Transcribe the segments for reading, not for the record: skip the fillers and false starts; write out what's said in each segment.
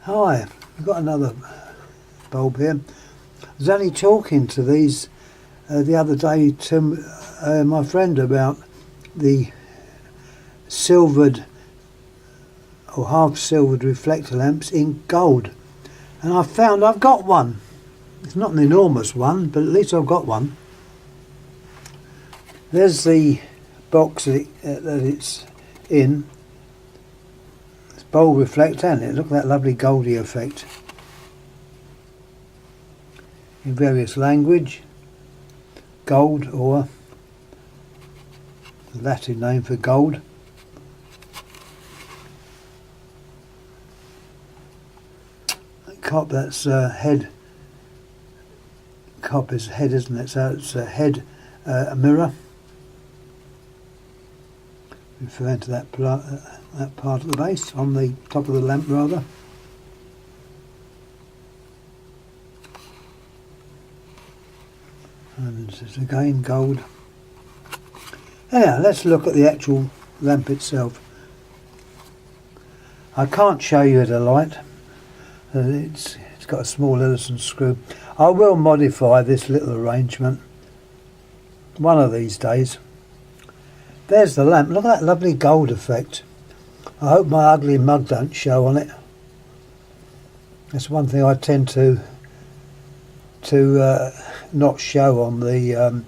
Hi, we've got another bulb here. I was only talking to these the other day to my friend about the silvered or half silvered reflector lamps in gold, and I found I've got one. It's not an enormous one, but at least I've got one. There's the box that it's in. It's Bowl Reflector, and it? Look at that lovely goldy effect. In various language, gold, or the Latin name for gold. Cop, that's head. Cop is head, isn't it? So it's a head, a mirror, referring to that part of the base, on the top of the lamp rather. And it's again gold. Anyhow, let's look at the actual lamp itself. I can't show you the light. It's got a small Edison screw. I will modify this little arrangement one of these days. There's the lamp. Look at that lovely gold effect. I hope my ugly mug don't show on it. That's one thing I tend to not show on the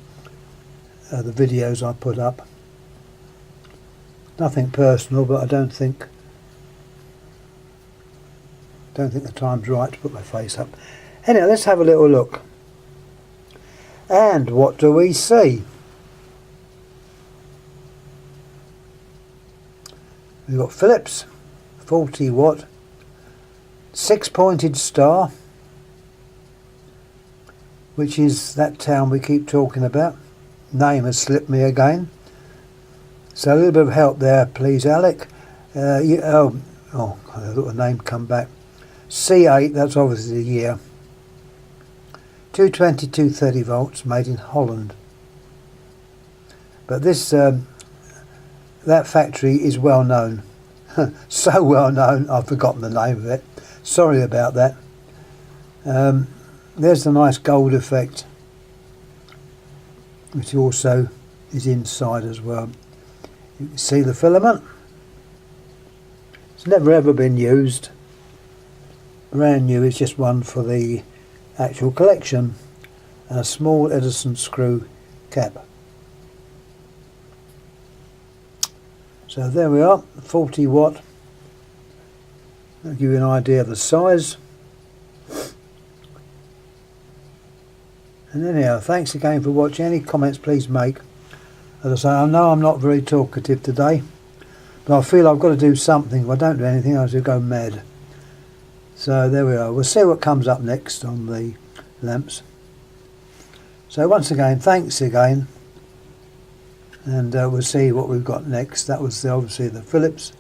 videos I put up. Nothing personal, but I don't think the time's right to put my face up. Anyway, let's have a little look. And what do we see? We've got Philips 40 watt 6-pointed star, which is that town we keep talking about. Name has slipped me again, so a little bit of help there please, Alec. I thought the name come back. C8, that's obviously the year. 220, 230 volts, made in Holland. But this that factory is well known. So well known, I've forgotten the name of it. Sorry about that. There's the nice gold effect, which also is inside as well. You can see the filament. It's never ever been used. Brand new, it's just one for the actual collection, and a small Edison screw cap. So there we are, 40 watt. I'll give you an idea of the size. And anyhow, thanks again for watching. Any comments please make. As I say, I know I'm not very talkative today, but I feel I've got to do something. If I don't do anything, I'll just go mad. So there we are. We'll see what comes up next on the lamps. So once again, thanks again, and we'll see what we've got next. That was obviously the Philips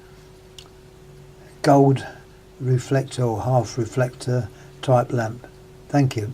gold reflector or half reflector type lamp. Thank you.